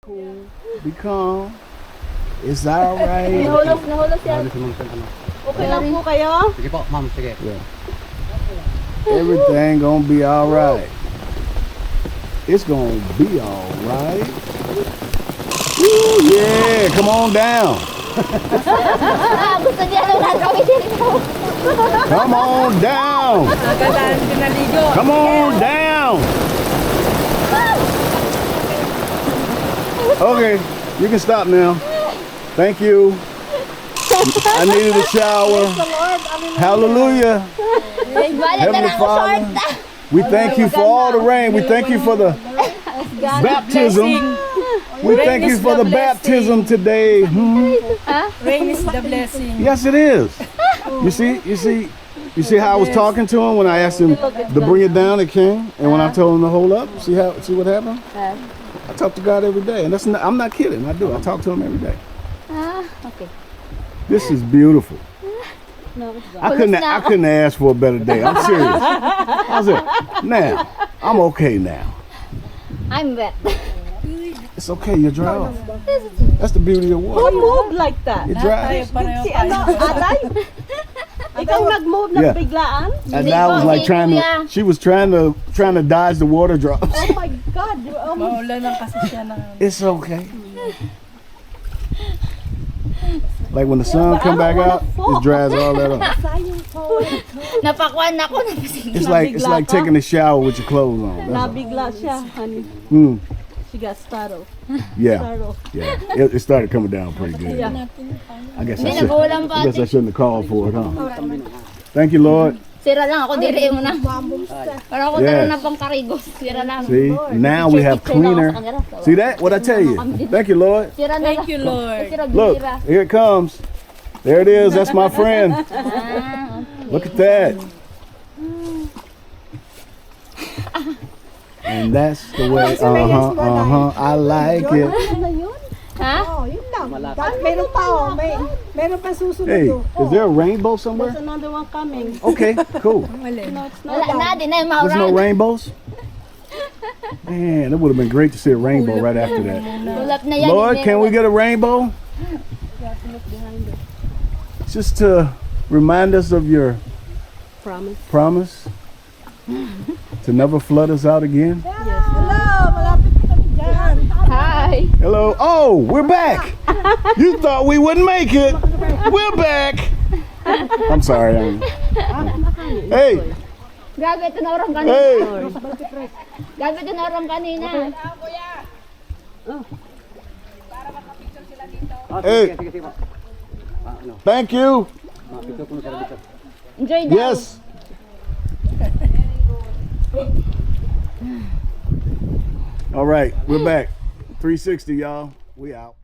Be calm. It's alright. Nahulog yan. Okay lang po kayo? Sige po, ma'am. Sige. Yeah. Everything gonna be alright. It's gonna be alright. Woo, yeah, come on down. Gusto niya lang gawin dito. Come on down. Come on down. Okay, you can stop now. Thank you. I needed a shower. Hallelujah. Heavenly Father, we thank you for all the rain. We thank you for the baptism. We thank you for the baptism today. Rain is the blessing. Yes, it is. You see how I was talking to him when I asked him to bring it down, it came, and when I told him to hold up, see what happened? I talk to God every day, and I'm not kidding. I do. I talk to him every day. Okay. This is beautiful. I couldn't ask for a better day. I'm serious. How's it? Now, I'm okay now. I'm wet. It's okay. You're dry off. That's the beauty of Who water. moved like that? It dries. Si Alay? Ikaw nag-move na Yeah. biglaan? And I was like she was trying to dodge the water drops. Oh my God. Maulan lang kasi siya ng... It's okay. Like when the sun come back out, it dries all that up. Napakwan ako. It's like taking a shower with your clothes on. That's all. Nabigla siya, honey. She got startled. Yeah, yeah. It started coming down pretty good. Yeah. I guess I shouldn't have called for it, huh? Thank you, Lord. Sira lang ako, dire mo na. Para ako tara na pang karigos. Sira lang. See, now we have cleaner. See that? What I tell you? Thank you, Lord. Sira na. Thank you, Lord. Look, here it comes. There it is. That's my friend. Look at that. And that's the way. I like it. Ha? Oh, yun lang. Meron pa oh. Meron pa susunod. Hey, oh. is there a rainbow somewhere? There's another one coming. Okay, cool. Wala na, di na yung There's no mauran. rainbows? Man, it would have been great to see a rainbow right after that. Ulap na yan. Lord, can we get a rainbow? Just to remind us of your promise to never flood us out again. Hello, malapit na kami dyan. Hi. Hello. Oh, we're back. You thought we wouldn't make it. We're back. I'm sorry. Hey. Grabe, ito na orang kanina. Hey. Grabe, ito na orang kanina. Hey. Thank you. Enjoy daw. Yes. All right, we're back. 360, y'all. We out.